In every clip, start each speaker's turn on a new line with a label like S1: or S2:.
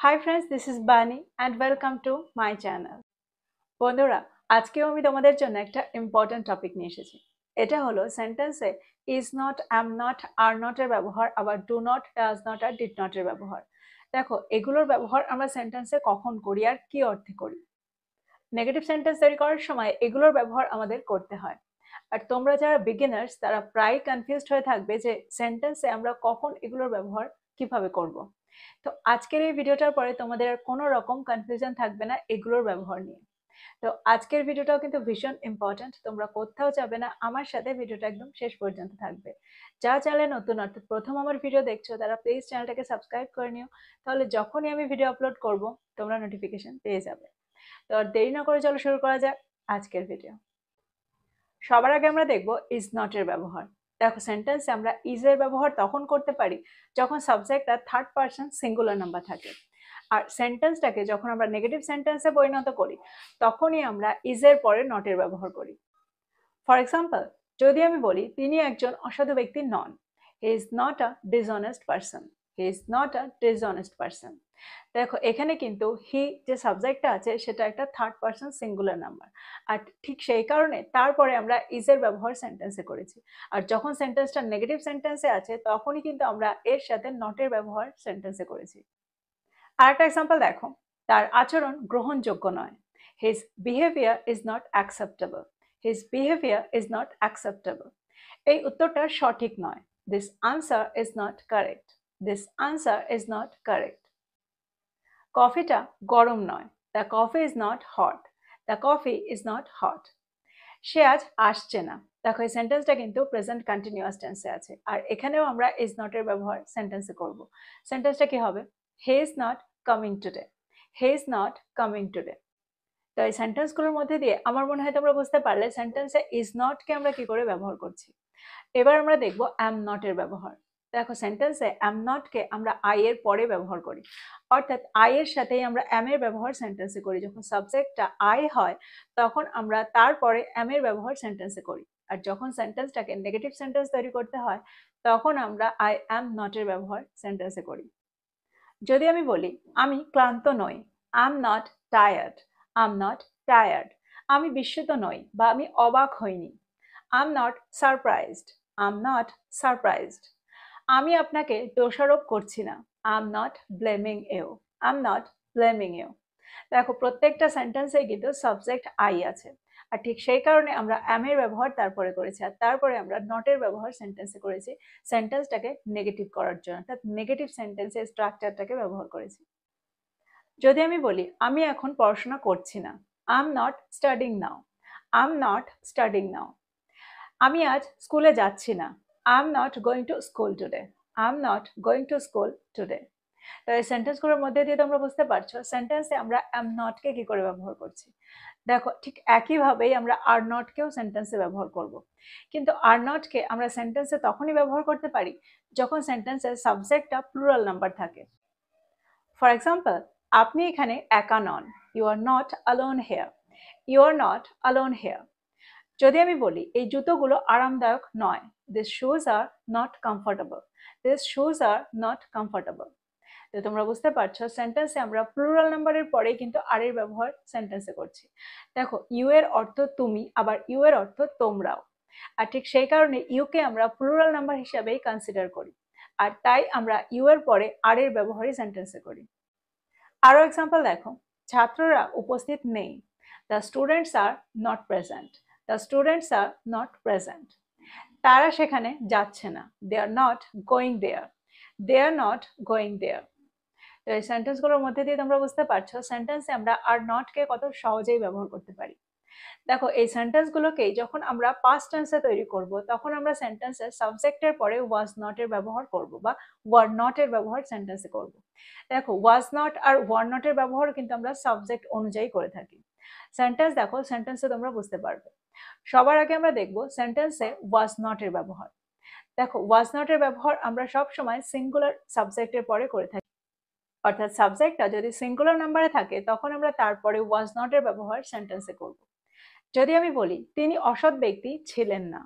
S1: Hi friends, this is Bani and welcome to my channel. বন্ধুরা, আজকেও আমি তোমাদের জন্য একটা ইম্পর্টেন্ট টপিক নিয়ে এসেছি। এটা হলো সেন্টেন্সে is not, am not, are not এর ব্যবহার, আবার ডু নট, ডাজ নট আর ডিড নট এর ব্যবহার। দেখো, এগুলোর ব্যবহার আমরা সেন্টেন্সে কখন করি আর কি অর্থে করি। নেগেটিভ সেন্টেন্স তৈরি করার সময় এগুলোর ব্যবহার আমাদের করতে হয়। আর তোমরা যারা বিগিনার্স তারা প্রায় কনফিউজড হয়ে থাকবে যে সেন্টেন্সে আমরা কখন এগুলোর ব্যবহার কিভাবে করব। তো আজকের এই ভিডিওটার পরে তোমাদের আর কোনো রকম কনফিউশন থাকবে না এগুলোর ব্যবহার নিয়ে। তো আজকের ভিডিওটাও কিন্তু ভীষণ ইম্পর্ট্যান্ট, তোমরা কোথাও যাবে না, আমার সাথে ভিডিওটা একদম শেষ পর্যন্ত থাকবে। যা চ্যানেলে নতুন অর্থাৎ প্রথম আমার ভিডিও দেখছো তারা প্লিজ চ্যানেলটাকে সাবস্ক্রাইব করে নিও, তাহলে যখনই আমি ভিডিও আপলোড করব তোমরা নোটিফিকেশন পেয়ে যাবে। তো আর দেরি না করে চলো শুরু করা যাক আজকের ভিডিও। সবার আগে আমরা দেখব ইজ নট এর ব্যবহার। দেখো, সেন্টেন্সে আমরা ইজ এর ব্যবহার তখন করতে পারি যখন সাবজেক্টটা থার্ড পারসন সিঙ্গুলার নাম্বার থাকে। আর সেন্টেন্সটাকে যখন আমরা নেগেটিভ সেন্টেন্সে পরিণত করি তখনই আমরা ইজ এর পরে নট এর ব্যবহার করি। ফর এক্সাম্পল, যদি আমি বলি তিনি একজন অসাধু ব্যক্তি নন, he is not a dishonest person, he is not a dishonest person. দেখো, এখানে কিন্তু হি যে সাবজেক্টটা আছে সেটা একটা থার্ড পারসন সিঙ্গুলার নাম্বার, আর ঠিক সেই কারণে তারপরে আমরা ইজ এর ব্যবহার সেন্টেন্সে করেছি। আর যখন সেন্টেন্সটা নেগেটিভ সেন্টেন্সে আছে তখনই কিন্তু আমরা এর সাথে নট এর ব্যবহার সেন্টেন্সে করেছি। আরেকটা এক্সাম্পল দেখো, তার আচরণ গ্রহণযোগ্য নয়, his behaviour is not acceptable, his behaviour is not acceptable. এই উত্তরটা সঠিক নয়, this answer is not correct, this answer is not correct. কফিটা গরম নয়, the coffee is not hot, the coffee is not hot. সে আজ আসছে না। দেখো, এই সেন্টেন্সটা কিন্তু প্রেজেন্ট কন্টিনিউয়াস টেন্সে আছে, আর এখানেও আমরা ইজ নট এর ব্যবহার সেন্টেন্সে করব। সেন্টেন্সটা কি হবে? হি is not coming today, he is not coming today. তো এই সেন্টেন্সগুলোর মধ্যে দিয়ে আমার মনে হয় তোমরা বুঝতে পারলে সেন্টেন্সে ইজ নটকে আমরা কি করে ব্যবহার করছি। এবার আমরা দেখব অ্যাম নট এর ব্যবহার। দেখো, সেন্টেন্সে অ্যাম নটকে আমরা আই এর পরে ব্যবহার করি, অর্থাৎ আই এর সাথেই আমরা অ্যাম এর ব্যবহার সেন্টেন্সে করি। যখন সাবজেক্টটা আই হয় তখন আমরা তারপরে অ্যাম এর ব্যবহার সেন্টেন্সে করি, আর যখন সেন্টেন্সটাকে নেগেটিভ সেন্টেন্স তৈরি করতে হয় তখন আমরা আই অ্যাম নট এর ব্যবহার সেন্টেন্সে করি। যদি আমি বলি আমি ক্লান্ত নই, I am not tired, I am not tired. আমি বিস্মিত নই বা আমি অবাক হইনি, I am not surprised, I am not surprised. আমি আপনাকে দোষারোপ করছি না, I am not blaming you, I am not blaming you. দেখো, প্রত্যেকটা সেন্টেন্সে কিন্তু সাবজেক্ট আই আছে, আর ঠিক সেই কারণে আমরা অ্যাম এর ব্যবহার তারপরে করেছি, আর তারপরে আমরা নট এর ব্যবহার সেন্টেন্সে করেছি সেন্টেন্সটাকে নেগেটিভ করার জন্য, অর্থাৎ নেগেটিভ সেন্টেন্সের স্ট্রাকচারটাকে ব্যবহার করেছি। যদি আমি বলি আমি এখন পড়াশোনা করছি না, I am not studying now, I am not studying now. আমি আজ স্কুলে যাচ্ছি না, I am not going to school today, I am not going to school today. তো এই সেন্টেন্সগুলোর মধ্যে দিয়ে তোমরা বুঝতে পারছো সেন্টেন্সে আমরা অ্যাম নটকে কি করে ব্যবহার করছি। দেখো, ঠিক একইভাবেই আমরা আর নটকেও সেন্টেন্সে ব্যবহার করব, কিন্তু আর নটকে আমরা সেন্টেন্সে তখনই ব্যবহার করতে পারি যখন সেন্টেন্সের সাবজেক্টটা প্লুরাল নাম্বার থাকে। ফর এক্সাম্পল, আপনি এখানে একা নন, you are not alone here, you are not alone here. যদি আমি বলি এই জুতোগুলো আরামদায়ক নয়, this shoes are not comfortable, this shoes are not comfortable. তো তোমরা বুঝতে পারছো সেন্টেন্সে আমরা প্লুরাল নাম্বারের পরে কিন্তু আর এর ব্যবহার সেন্টেন্সে করছি। দেখো, ইউ এর অর্থ তুমি, আবার ইউ এর অর্থ তোমরাও, আর ঠিক সেই কারণে ইউকে আমরা প্লুরাল নাম্বার হিসাবেই কনসিডার করি, আর তাই আমরা ইউ এর পরে আর এর ব্যবহারই সেন্টেন্সে করি। আরো এক্সাম্পল দেখো, ছাত্ররা উপস্থিত নেই, the students are not present, the students are not present. তারা সেখানে যাচ্ছে না, they are not going there, they are not going there. তো এই সেন্টেন্সগুলোর মধ্যে দিয়ে তোমরা বুঝতে পারছো সেন্টেন্সে আমরা আর নটকে কত সহজেই ব্যবহার করতে পারি। দেখো, এই সেন্টেন্সগুলোকেই যখন আমরা পাস্ট টেন্সে তৈরি করব তখন আমরা সেন্টেন্সের সাবজেক্টের পরে ওয়াজ নট এর ব্যবহার করব বা ওয়ার নট এর ব্যবহার সেন্টেন্সে করব। দেখো, ওয়াজ নট আর ওয়ার নট এর ব্যবহার কিন্তু আমরা সাবজেক্ট অনুযায়ী করে থাকি। সেন্টেন্স দেখো, সেন্টেন্সে তোমরা বুঝতে পারবে। সবার আগে আমরা দেখব সেন্টেন্সে ওয়াজ নট এর ব্যবহার। দেখো, ওয়াজ নট এর ব্যবহার আমরা সব সময় সিঙ্গুলার সাবজেক্টের পরে করে থাকি, অর্থাৎ সাবজেক্টটা যদি সিঙ্গুলার নাম্বারে থাকে তখন আমরা তারপরে ওয়াজ নট এর ব্যবহার সেন্টেন্সে করব। যদি আমি বলি তিনি অসৎ ব্যক্তি ছিলেন না,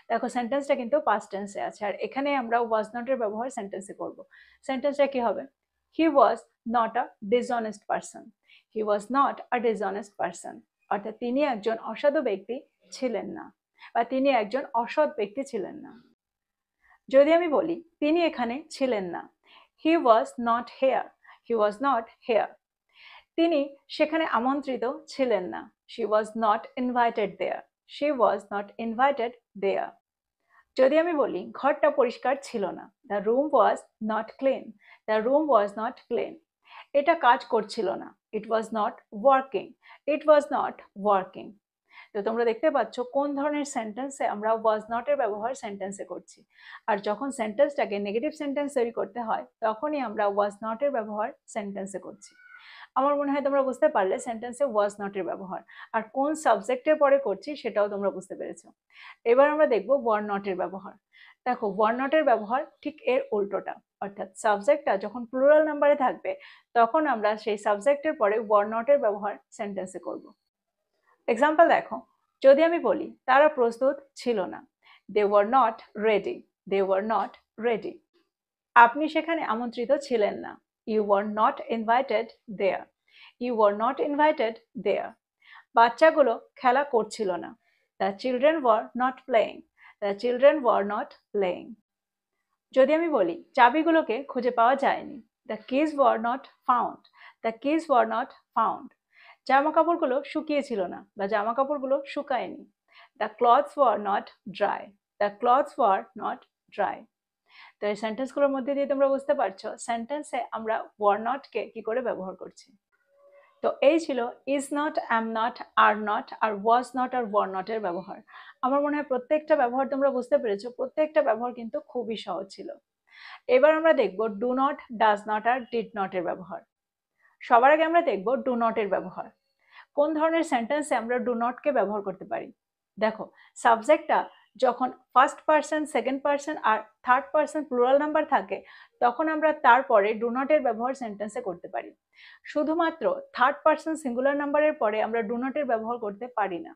S1: দেখো সেন্টেন্সটা কিন্তু পাস্ট টেন্সে আছে, আর এখানে আমরা ওয়াজ নট এর ব্যবহার সেন্টেন্সে করব। সেন্টেন্সটা কি হবে? He was not a dishonest person. He was not a dishonest person, অর্থাৎ তিনি একজন অসাধু ব্যক্তি ছিলেন না, বা তিনি একজন অসৎ ব্যক্তি ছিলেন না। যদি আমি বলি তিনি এখানে ছিলেন না, he was not here. He was not here. তিনি সেখানে আমন্ত্রিত ছিলেন না, she was not invited there. She was not invited there. যদি আমি বলি ঘরটা পরিষ্কার ছিল না, the room was not clean. The room was not clean. এটা কাজ করছিল না, it was not working. It was not working. তো তোমরা দেখতে পাচ্ছ কোন ধরনের সেন্টেন্সে আমরা ওয়াজ নট এর ব্যবহার সেন্টেন্সে করছি। আর যখন সেন্টেন্সটাকে নেগেটিভ সেন্টেন্স তৈরি করতে হয় তখনই আমরা ওয়াজ নট এর ব্যবহার সেন্টেন্সে করছি। আমার মনে হয় তোমরা বুঝতে পারলে সেন্টেন্সে ওয়াজ নট এর ব্যবহার, আর কোন সাবজেক্টের পরে করছি সেটাও তোমরা বুঝতে পেরেছো। এবার আমরা দেখব ওয়ার নট এর ব্যবহার। দেখো, ওয়ার নট এর ব্যবহার ঠিক এর উল্টোটা, অর্থাৎ সাবজেক্টটা যখন প্লুরাল নাম্বারে থাকবে তখন আমরা সেই সাবজেক্টের পরে ওয়ার নট এর ব্যবহার সেন্টেন্সে করব। এক্সাম্পল দেখো, যদি আমি বলি তারা প্রস্তুত ছিল না, they were not ready. They were not ready. আপনি সেখানে আমন্ত্রিত ছিলেন না, you were not invited there. You were not invited there. বাচ্চাগুলো খেলা করছিল না, the children were not playing. The children were not playing. যদি আমি বলি চাবিগুলোকে খুঁজে পাওয়া যায়নি, the keys were not found. The keys were not found. জামা কাপড়গুলো শুকিয়েছিল না, বা জামা কাপড়গুলো শুকায়নি, the clothes were not dry. The clothes were not dry. তো এই সেন্টেন্সগুলোর মধ্যে দিয়ে তোমরা বুঝতে পারছো সেন্টেন্সে আমরা ওয়ার নটকে কি করে ব্যবহার করছি। তো এই ছিল is not, am not, are not, আর ওয়াজ নট আর ওয়ার নট এর ব্যবহার। আমার মনে হয় প্রত্যেকটা ব্যবহার তোমরা বুঝতে পেরেছো, প্রত্যেকটা ব্যবহার কিন্তু খুবই সহজ ছিল। এবার আমরা দেখব ডু নট, ডাজ নট আর ডিড নট এর ব্যবহার। সবার আগে আমরা দেখব ডু নট এর ব্যবহার। কোন ধরনের সেন্টেন্সে আমরা ডু নটকে ব্যবহার করতে পারি। দেখো, সাবজেক্টটা যখন ফার্স্ট পারসন, সেকেন্ড পারসন আর থার্ড পারসন প্লুরাল নাম্বার থাকে তখন আমরা তারপরে ডু নট এর ব্যবহার সেন্টেন্সে করতে পারি। শুধুমাত্র থার্ড পারসন সিঙ্গুলার নাম্বারের পরে আমরা ডু নট এর ব্যবহার করতে পারি না,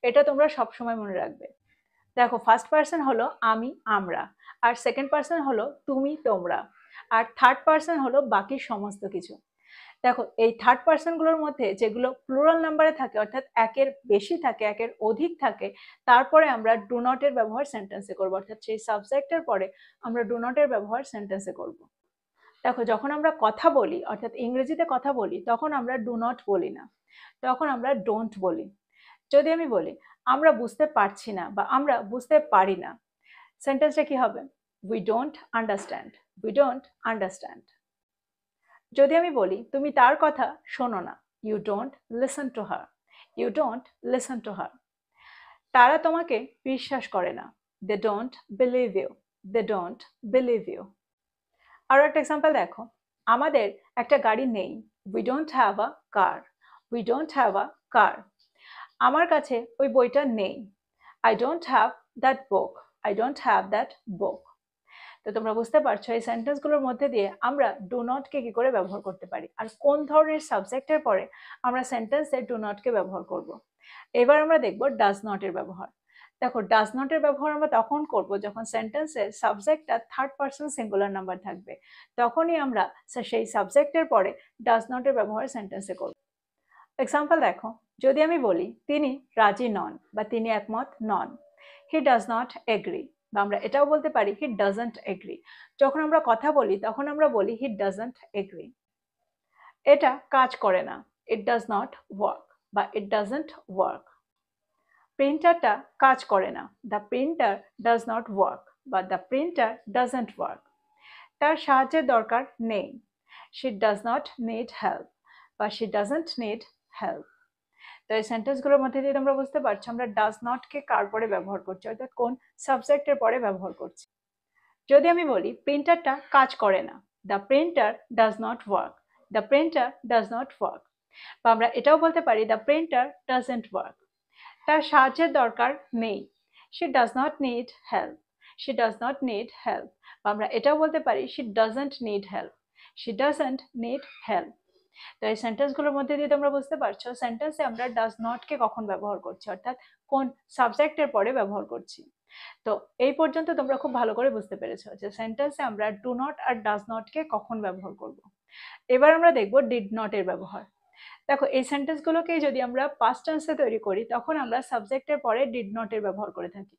S1: এটা তোমরা সবসময় মনে রাখবে। দেখো, ফার্স্ট পারসন হলো আমি, আমরা, আর সেকেন্ড পারসন হলো তুমি, তোমরা, আর থার্ড পারসন হলো বাকি সমস্ত কিছু। দেখো, এই থার্ড পারসনগুলোর মধ্যে যেগুলো প্লুরাল নাম্বারে থাকে, অর্থাৎ একের বেশি থাকে, একের অধিক থাকে, তারপরে আমরা ডু নট এর ব্যবহার সেন্টেন্সে করব, অর্থাৎ সেই সাবজেক্টের পরে আমরা ডু নট এর ব্যবহার সেন্টেন্সে করব। দেখো, যখন আমরা কথা বলি, অর্থাৎ ইংরেজিতে কথা বলি, তখন আমরা ডু নট বলি না, তখন আমরা ডোন্ট বলি। যদি আমি বলি আমরা বুঝতে পারছি না বা আমরা বুঝতে পারি না, সেন্টেন্সটা কি হবে? We don't understand. We don't understand. যদি আমি বলি তুমি তার কথা শোনো না, you don't listen to her. You don't listen to her. তারা তোমাকে বিশ্বাস করে না, they don't believe you. They don't believe you. আরো একটা এক্সাম্পল দেখো, আমাদের একটা গাড়ি নেই, we don't have a car. We don't have a car. আমার কাছে ওই বইটা নেই, I don't have that book. I don't have that বুক। তো তোমরা বুঝতে পারছো এই সেন্টেন্সগুলোর মধ্যে দিয়ে আমরা ডু নটকে কি করে ব্যবহার করতে পারি, আর কোন ধরনের সাবজেক্টের পরে আমরা সেন্টেন্সে ডু নটকে ব্যবহার করব। এবার আমরা দেখব ডাজ নট এর ব্যবহার। দেখো, ডাজ নট এর ব্যবহার আমরা তখন করব যখন সেন্টেন্সের সাবজেক্টটা থার্ড পারসন সিঙ্গুলার নাম্বার থাকবে, তখনই আমরা সেই সাবজেক্টের পরে ডাজ নট এর ব্যবহার সেন্টেন্সে করব। এক্সাম্পল দেখো, যদি আমি বলি তিনি রাজি নন বা তিনি একমত নন, হি ডাজ নট এগ্রি, বা আমরা এটাও বলতে পারি হি ডাজন্ট এগ্রি। যখন আমরা কথা বলি তখন আমরা বলি হি ডাজন্ট এগ্রি। এটা কাজ করে না, ইট ডাজ নট ওয়ার্ক বা ইট ডাজন্ট ওয়ার্ক। প্রিন্টারটা কাজ করে না, the printer does not work বা দ্য প্রিন্টার ডাজন্ট ওয়ার্ক। তার সাহায্যের দরকার নেই, she does not need help বা শি ডাজন্ট নিড হেল্প। তো এই সেন্টেন্সগুলোর মধ্যে দিয়ে তোমরা বুঝতে পারছো আমরা ডাজ নটকে কার পরে ব্যবহার করছি, অর্থাৎ কোন সাবজেক্টের পরে ব্যবহার করছি। যদি আমি বলি প্রিন্টারটা কাজ করে না, the printer does not work. The printer does not work. বা আমরা এটাও বলতে পারি দ্য প্রিন্টার ডাজন্ট ওয়ার্ক। তার সাহায্যের দরকার নেই, she does not need help. She does not need help. বা আমরা এটাও বলতে পারি she doesn't need help. She doesn't need help. তো এই সেন্টেন্সগুলোর মধ্যে দিয়ে তোমরা বুঝতে পারছো সেন্টেন্সে আমরা ডাজ নটকে কখন ব্যবহার করছি, অর্থাৎ কোন সাবজেক্টের পরে ব্যবহার করছি। তো এই পর্যন্ত তোমরা খুব ভালো করে বুঝতে পেরেছো যে সেন্টেন্সে আমরা ডু নট আর ডাজ নটকে কখন ব্যবহার করব। এবার আমরা দেখব ডিড নট এর ব্যবহার। দেখো এই সেন্টেন্সগুলোকেই যদি আমরা পাস্ট টেন্সে তৈরি করি তখন আমরা সাবজেক্টের পরে ডিড নট এর ব্যবহার করে থাকি।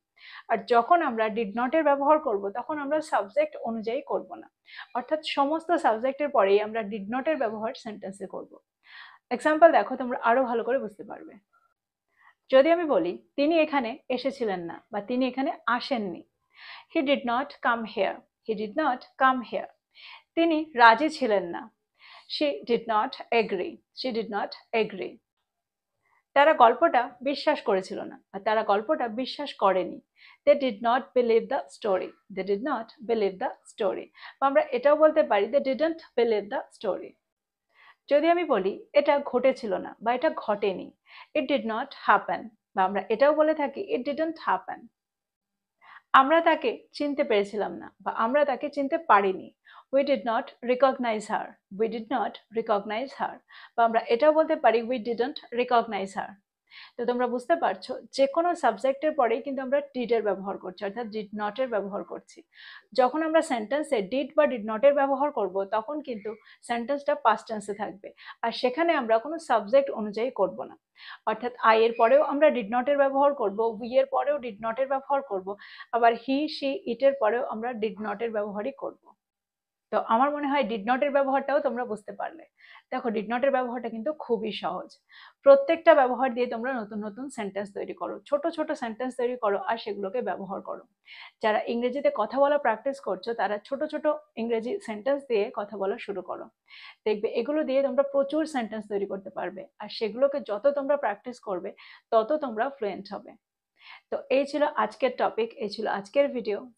S1: আর যখন আমরা ডিড নট এর ব্যবহার করব তখন আমরা সাবজেক্ট অনুযায়ী করব না, অর্থাৎ সমস্ত সাবজেক্টের পরেই আমরা ডিড নট এর ব্যবহার সেন্টেন্সে করব। এক্সাম্পল দেখো, তোমরা আরো ভালো করে বুঝতে পারবে। যদি আমি বলি তিনি এখানে এসেছিলেন না বা তিনি এখানে আসেননি, he did not come here, he did not come here. তিনি রাজি ছিলেন না, she did not agree, she did not agree. তারা গল্পটা বিশ্বাস করেছিল না বা তারা গল্পটা বিশ্বাস করেনি, they did not believe the story, they did not believe the story। বা আমরা এটাও বলতে পারি they didn't believe the story। যদি আমি বলি এটা ঘটেছিল না বা এটা ঘটেনি, it did not happen, বা আমরা এটাও বলে থাকি it didn't happen। আমরা তাকে চিনতে পেরেছিলাম না বা আমরা তাকে চিনতে পারিনি, we did not recognize her, we did not recognize her। বা আমরা এটাও বলতে পারি we didn't recognize her। তো তোমরা বুঝতে পারছো যে কোনো সাবজেক্টের পরেই কিন্তু আমরা ডিড এর ব্যবহার করছি, অর্থাৎ ডিড নট এর ব্যবহার করছি। যখন আমরা সেন্টেন্সে ডিড বা ডিড নট এর ব্যবহার করব তখন কিন্তু সেন্টেন্সটা পাস্ট টেন্সে থাকবে, আর সেখানে আমরা কোনো সাবজেক্ট অনুযায়ী করব না। অর্থাৎ আই এর পরেও আমরা ডিড নট এর ব্যবহার করব, উই এর পরেও ডিড নট এর ব্যবহার করব, আবার হি শি ইট এর পরেও আমরা ডিড নট এর ব্যবহারই করব। তো আমার মনে হয় ডিড নট এর ব্যবহারটাও তোমরা বুঝতে পারলে। দেখো ডিড নট এর ব্যবহারটা কিন্তু খুবই সহজ। প্রত্যেকটা ব্যবহার দিয়ে তোমরা নতুন নতুন সেন্টেন্স তৈরি করো, ছোট ছোট সেন্টেন্স তৈরি করো আর সেগুলোকে ব্যবহার করো। যারা ইংরেজিতে কথা বলা প্র্যাকটিস করছো তারা ছোট ছোট ইংরেজি সেন্টেন্স দিয়ে কথা বলা শুরু করো। দেখবে এগুলো দিয়ে তোমরা প্রচুর সেন্টেন্স তৈরি করতে পারবে, আর সেগুলোকে যত তোমরা প্র্যাকটিস করবে তত তোমরা ফ্লুয়েন্ট হবে। তো এই ছিল আজকের টপিক, এই ছিল আজকের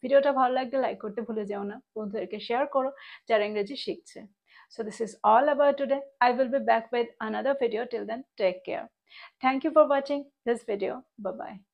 S1: ভিডিওটা ভালো লাগলে লাইক করতে ভুলে যেও না, বন্ধুদেরকে শেয়ার করো যারা ইংরেজি শিখছে। So this is all about today. I will be back with another video. Till then, take care. Thank you for watching this video. Bye bye.